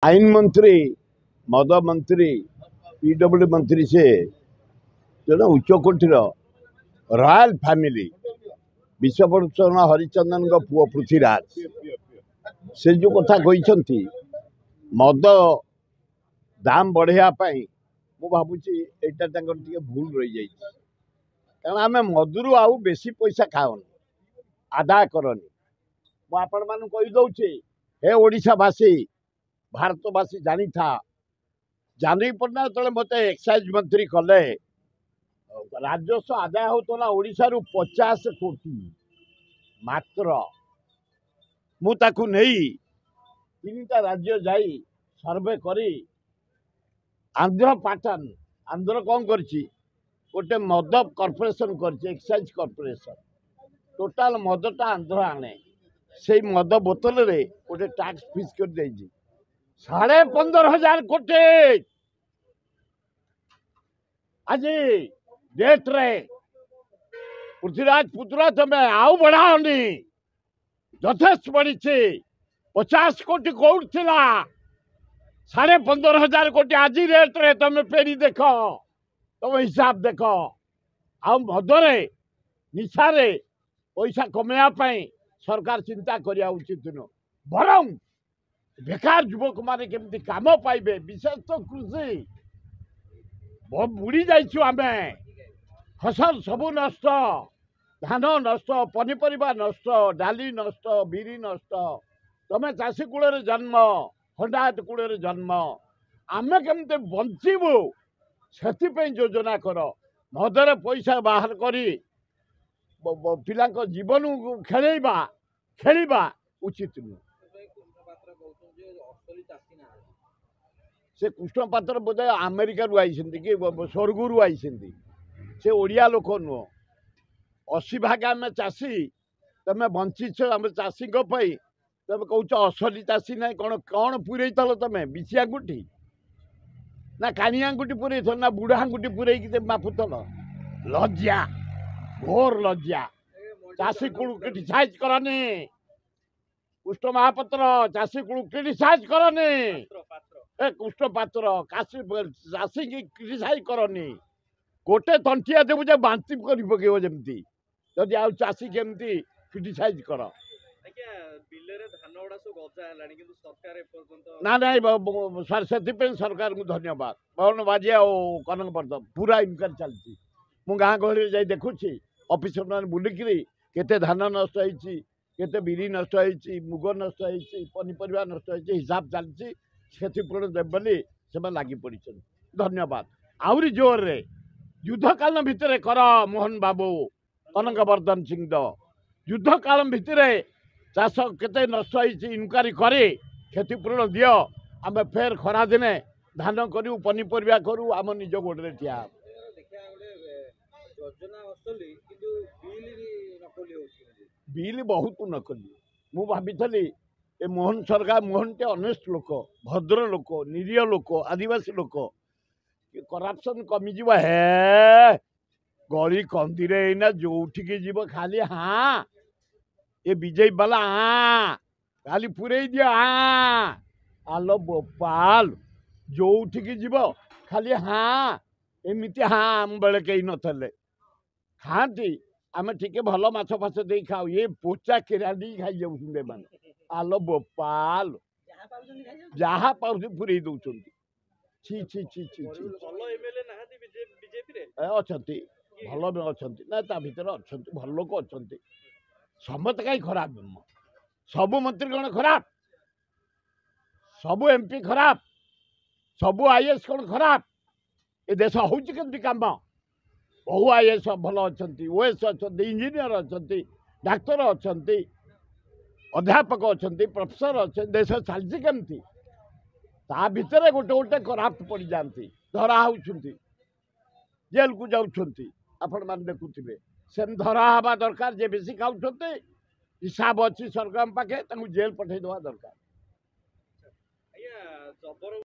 आईन मंत्री मद मंत्री पीडब्ल्यू मंत्री से जन उच्चकोटीर रॉयल फैमिली विश्वभूषण हरिचंदन पुओ पृथ्वीराज से जो कथा कहते मद दाम बढ़ाई मु भावुची एटा भूल रही जाइए कारण आम मधुर आउ बेसी पैसा खाओनी आदाय करनी मुझे कहीदे हे ओडिशावासी भारतवासी जानी था जानी पड़ना जो मत एक्साइज मंत्री कले राजस्व आदाय होता ओडिशा 50 कोटी मात्र मुझे नहीं 3टा राज्य जाई सर्वे करी आंध्र पैटर्न आंध्र कौन करछि गोटे मद कॉर्पोरेशन करछि एक्साइज कॉर्पोरेशन टोटाल मदटा आंध्र आने से मद बोतल रे गोटे टैक्स फिक्स कर देछि 15,500 कोटी आज डेट रे पृथ्वीराज पुत्रा तमें आउ बढ़ाओनी यथेष्ट बढ़ी 50 कोटी कौट थिला 15,500 कोटी आज रेट रे तमें फेरी देख तुम हिसाब देख आ मदरे निशारे पैसा कमेवाई सरकार चिंता करिया उचित नुह बरं बेकार युवक माने केमती काम पाइबे विशेष तो कृषि बुड़ी जाइछु आमे फसल सबू नष्ट धान नष्ट पनीपरिया नष्ट डाली नष्ट बिरी नष्ट तमें चाषी कूल जन्म खंडायत कूल जन्म आमे केमती बंचबू से योजना कर मदरे पैसा बाहर करी पिला जीवन खेलवा खेलवा उचित नुह से कृष्ण पात्र बोधे अमेरिका आई कि स्वर्गु आई से ओडिया लोक नुह 80 भाग आम चाषी तमें बंचीच आम चाषी तुम कौच असली चाषी ना कौन कौन पूरे तमें बिछी आंगुठी ना कानी आंगुठी पूरे ना बुढ़ा आंगुठी पूरे मापुल लज्जा घोर लज्जा चाषी को क्रिटिसाइज करनी कृष्ण महापात्र चाषी को क्रिटिसाइज करनी ए कृष्ण पात्र चाषी की क्रिटिसाइज करनी गोटे तंटिया देव जे बांति कर पकेब जमी जदि आउ चाषी केमती क्रिटिसाइज कर ना ना से सरकार को धन्यवाद पवन बाजी और कनक प्रताप पूरा इनक्वारी चलती मु गाँ गहली जा देखुची ऑफिसर मैंने बुलिकी केते धान नष्ट होती केते बिरी नष्ट होती मुग नष्ट होती पनीपरिया नष्ट होती हिसाब चलती क्षतिपूरण देवे से लगी पड़ी धन्यवाद आहरी जोर रे युद्ध काल भितर कर मोहन बाबू कनकवर्धन सिंह युद्ध काल भितर चाष केते नष्ट होती इनक्वारी करे क्षतिपूरण दियो आम फेर खरा दिने धान करूँ पनीपरिया करूँ आम निज गोड़े ठिया बिल बहुत नकली मु भाई ए मोहन सरकार मोहन टे अनेस्ट लोक भद्र लोक निरीह लोक आदिवासी लोक करप्शन कमिज हे गली कंदी जो जीव खाली हाँ ये विजय बाला हाँ खाली पूरे दिया हाँ आलो बोपाल जो जीव खाली हाँ एमती हाँ आम बेले कहीं नथले खाती आम टे भल माछ फाछ दे खाऊ ये पोचा केराडी खाई जाऊँ मैंने आलो बोपाल जहाँ पाऊँ पूरे दौरान छी छी छी छी अच्छा भल अच्छा ना ता भर अच्छा भल लोक अच्छा समस्त कहीं खराब सबू मंत्री कौन खराब सबू एमपी खराब सबू आईएएस कौन खराब ए देश हूँ केमती कम बहु आईएएस भल अच्छा ओएस अच्छा इंजीनियर अच्छा डाक्तर अच्छा अध्यापक अच्छा प्रोफेसर अच्छा देश चलती केमती ता भितर गोटे गोटे कराप्ट पड़ जाती धरा होती जेल को जाऊँच आपण मैंने देखुवे से धरा हवा दरकार जे बेसी खाऊँ हिसाब अच्छी सरकार पाखे जेल पठे दवा दरकार।